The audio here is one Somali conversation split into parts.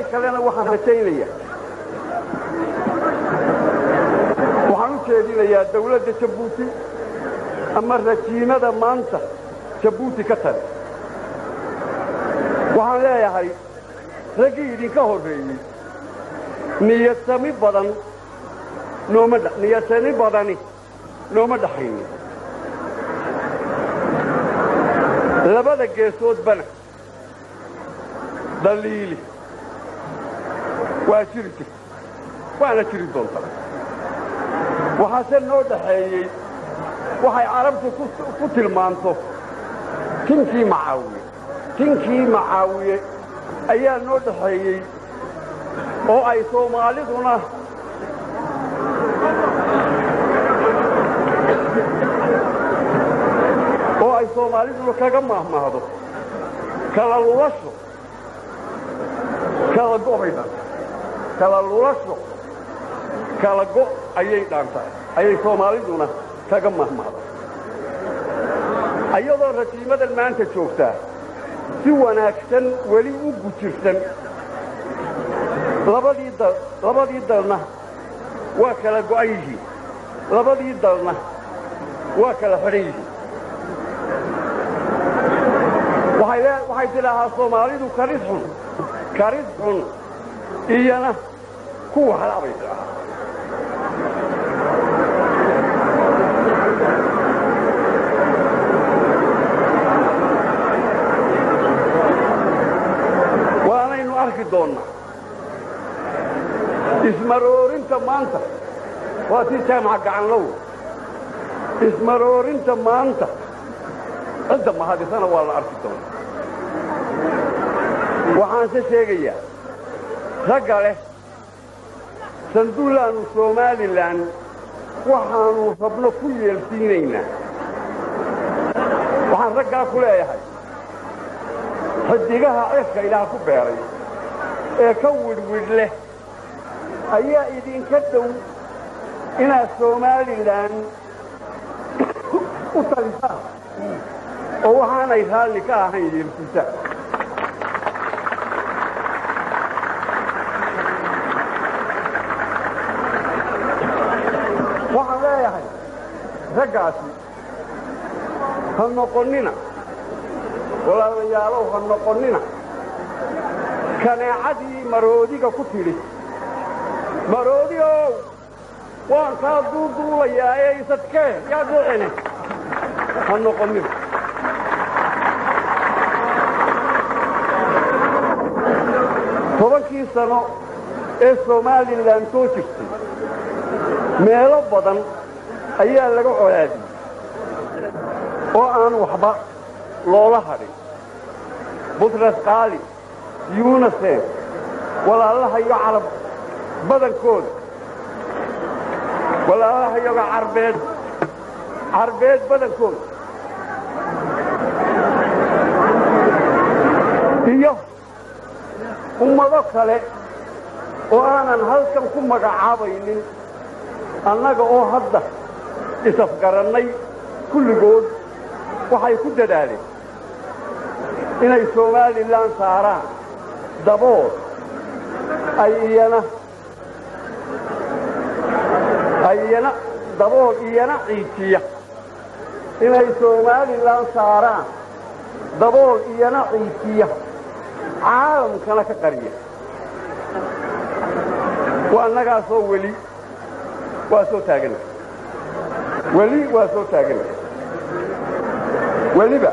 shay kalena waxaan rajaynayaa waxaan u jeedinayaa dawladda Jabuuti ama rajiimada maanta Jabuuti ka tali waxaan leeyahay ragii idinka horreeyay niyadsami badani nooma dhaxaynin labada geesoodbana daliili waa jiri jirta waana jiri doontaa waxaase noo dhaxeeyey waxay carabtu ku tilmaanto tinkii Macaawiye ayaa noo dhaxeeyey oo ay Soomaaliduna kaga maahmaahdo kala lulasho kala go'ayda kala lulasho kala go' ayay dhaantaa ayay Soomaaliduna kaga maahmaahdo ayadoo rajiimadan maanta joogtaa si wanaagsan weli u gujirsan labadii dalna waa kala go'an yihiin labadii dalna waa kala xidhan yihiin waxay tidhaahaa Soomaalidu karis xun iyana kuwa halaabay tidhaahaa waanaynu arki doonnaa ismaroorinta maanta waa tii jaamaca gacanlow ismaroorinta maanta cidda mahadisana waa la arki doonaa waxaanse sheegayaa ragga leh sanduulaannu Somalilan waxaannu rabno ku yeelsiinaynaa waxaan raggaa ku leeyahay xidigaha cirka ilaah ku beeray ee ka widhwidh leh ayaa idinka dhow inaad Somalilan u talisaan oo waxaanay raalli ka ahayn yeelsiisa waxaan leeyahay raggaasi ha noqonnina walaalayaalow ha noqonnina kaneecadii maroodiga ku tidhi maroodiow waan kaa duuduulayaa ee isadkee yaa dhicine ha noqonnina tobankii sano ee Somalilan soo jirtay meelo badan ayaa laga colaadiyey oo aan waxba loola hadhin Butras Qaali UNICEF walaalaha iyo carab badankooda walaalaha iyo carbeed badankooda iyo ummado kale oo aanan halkan ku magacaabaynin annaga oo hadda isafgarannay kulligood waxay ku dadaaleen inay Somalilan saaraan dabool ay iyana dabool iyana ciijiya inay Somalilan saaraan dabool iyana ciijiya caalamkana ka qariya waa annagaasoo weli waa soo taaganay weliba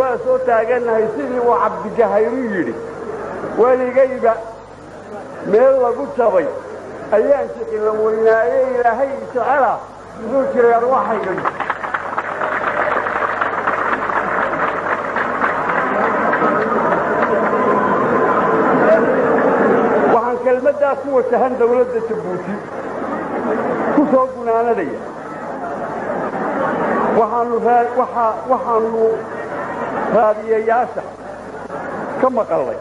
waa soo taagannahay sidii uu Cabdigahayru yidhi weligayba meel lagu jabay ayaan shaqila weynaaye ilaahay jecela wuxuu jiray arwaxayga waxaan kelmaddaa ku wajahan dawladda Jabuuti ku soo gunaanadaya waxaanu raadiyayaasha ka maqallay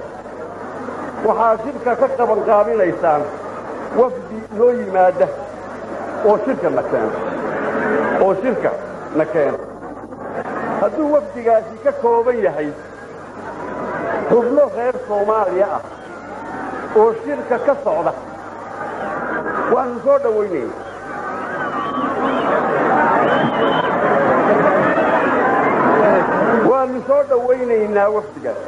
waxaa shirka ka qabanqaabinaysaan wafdi noo yimaada oo shirka na keena hadduu wafdigaasi ka kooban yahay xubno reer Soomaaliya ah oo shirka ka socda waanu soo dhaweynayna waanu soo dhaweynaynaa wafdigaas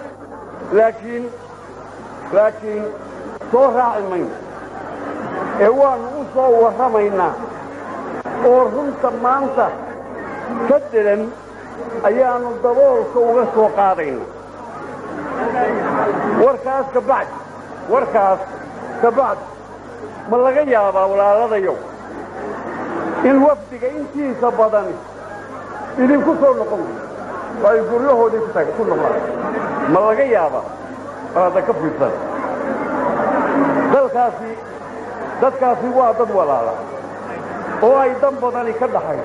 laakiin soo raaci mayno ee waanu u soo warramaynaa oo runta maanta ka dilan ayaanu daboolka uga soo qaadayna warkaas ka bacdi ma laga yaabaa walaaladayow in wafdiga intiisa badan idinku soo noqon ay guryahoodii ku noqdaan ma laga yaabaa hadda ka fiirsan dadkaasi waa dad walaala oo ay dan badani ka dhaxay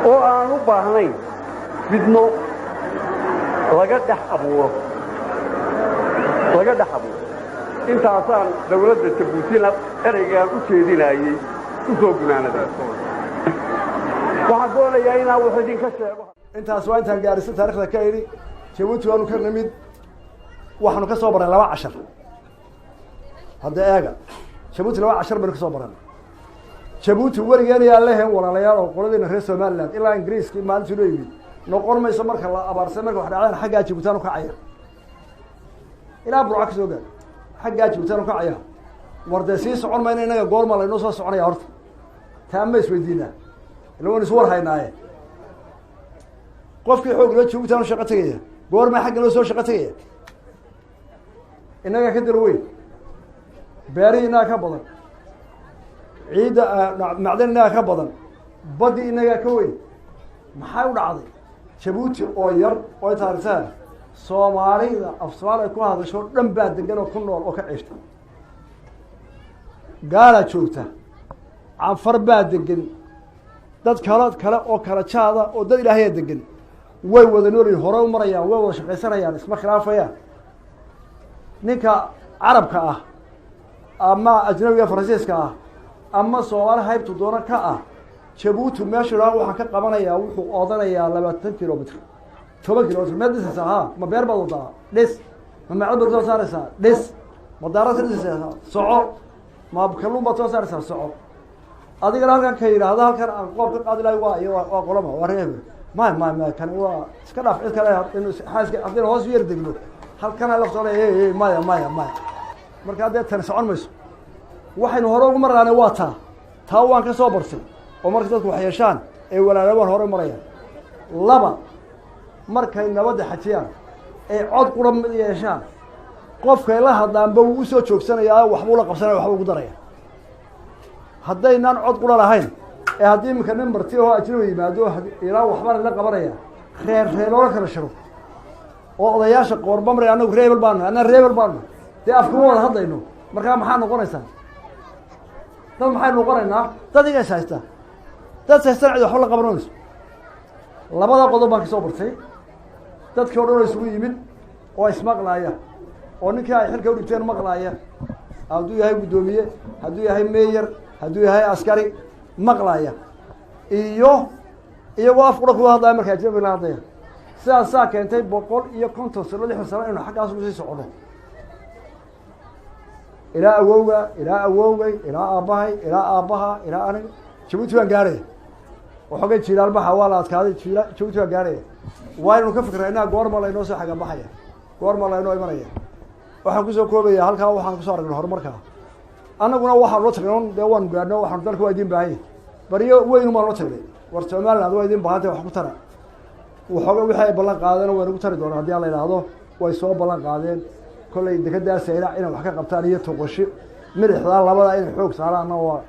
oo aan u baahnayn fidno laga dhex abuuro intaasaan dawladda Jabuutina ereygaan u jeedinayay u soo gunaanada waxaan doonayaa inaan wax idinka sheego intaas waa intaan gaarsiin taariikhda ka yiri Jabuuti waanu ka nimid waxaanu ka soo baray 2 cashar hadda eega Jabuuti 2 cashar baan ka soo baray Jabuuti warigeena yaa leeyahay walaalayaal oo qoladina reer Soomaaliland ilaa Ingiriiska maalintii loo yimid noqon mayso marka la abaarsan marka wax dhacaan xagga Jabuuti ka caya ilaa burca soo gaar xagga Jabuuti ka caya warda si socon ma inaga goorma la inoo soo soconaya horta taama isweydiina ilaa is war haynaaye qofkii xoog la Jabuuti aan shaqo tagaya goorma xagga loo soo shaqo tagaya inaga ka dirweyn beerina ka badan ciida macdanina ka badan badi inaga ka weyn maxay u dhacday Jabuuti oo yar oo taariikhda Soomaalida afsoomaaliya ku hadasho dhan baa degan oo ku nool oo ka ciishta gaala joogta afar baa degan dad kale oo kala jaada oo dad Ilaahay degan way wada nool hore u marayaan way wada shaqaysanayaan isma khilaafayaan ninka carabka ah ama ajnabiga Faransiiska ah ama Soomaali haybtu doona ka ah Jabuuti meesha waxaan ka qabanayaa wuxuu oodanayaa 20 kilomitir 10 kilomitir meedisa ma beer baa wada dhis ma macad soo saaraysa dhis madaarada dhis soco ma kalluun baa soo saaraysa soco adiga halkan ka yiraahdo halkan aan qoob ka qaadi lahayn waa qolama waa reeb ma kan waa iska dhaaf cid kale inuu xaaska afdin hoos yar degno halkan la soo leeyahay maya marka hadda tan socon mayso waxaynu hore ugu marnaanay waa taa waan ka soo bartay oo marka dadku wax yeeshaan ee walaalawaan hore marayaan laba markay nabad xajiyaan ee cod qura mid yeeshaan qofka la hadlaanba uu soo joogsanayaa waxba la qabsanaya waxba ugu daraya haddaynan cod qura lahayn ee haddii imika nin marti oo ajnabi yimaado ilaa waxba la qabanaya reer kala shiro oo odayaasha qoorba maray anagu reebel baanu dee afkuma wada hadlayno markaa maxaa noqonaysaa dad maxay noqonaynaa dad iga haysta dad haysta cid wax la qabanayso labada qodob baan ka soo bartay dadkii oo dhan isugu yimid oo ismaqlaaya oo ninkii ay xilka u dhigteen maqlaaya hadduu yahay gudoomiye hadduu yahay meeyer hadduu yahay askari maqlaaya iyagoo af qura ku hadlaya markaa ajnabi la hadlaya sidaasaa keentay 150 sano 60 sano inuu xaggaas u sii socdo ilaa awowgay ilaa aabbaha ilaa aniga Jabuuti waan gaaray waxooga jiilaal baxa waa la adkaaday Jabuuti waan gaaray waaynu ka fikraynaa goorma la inoo soo xaga baxaya goorma la inoo imanaya waxaan ku soo koobaya halkaa waxaan ku soo aragnay horumarka annaguna waxaan loo tagnay dee waan gaadno waxaan dalka waa idin baahay bariyo weyn ma loo tagnay war Soomaaliland waa idin baahantay wax ku tara waxooga wixii ay ballan qaadeen way ugu tari doonaan haddii la yiraahdo way soo ballan qaadeen kollay dekadaas ayna inay wax ka qabtaan iyo toqoshi midixda labada inay xoog saaraan waa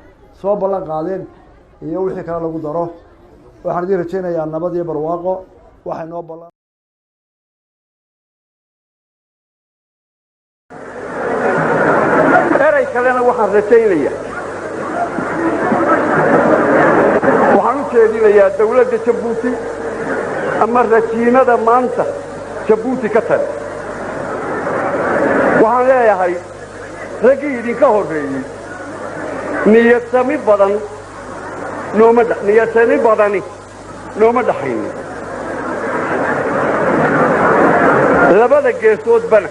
soo ballan qaadeen iyo wixii kale lagu daro waxaan idin rajaynayaa nabad iyo barwaaqo waxay noo ballan erey kalena waxaan rajaynayaa waxaan u jeedinayaa dawladda Jabuuti ama rajiinada maanta Jabuuti ka tali waxaan leeyahay raggii idinka horreeyey niyadsami badani nooma dhaxaynin labada geesoodbana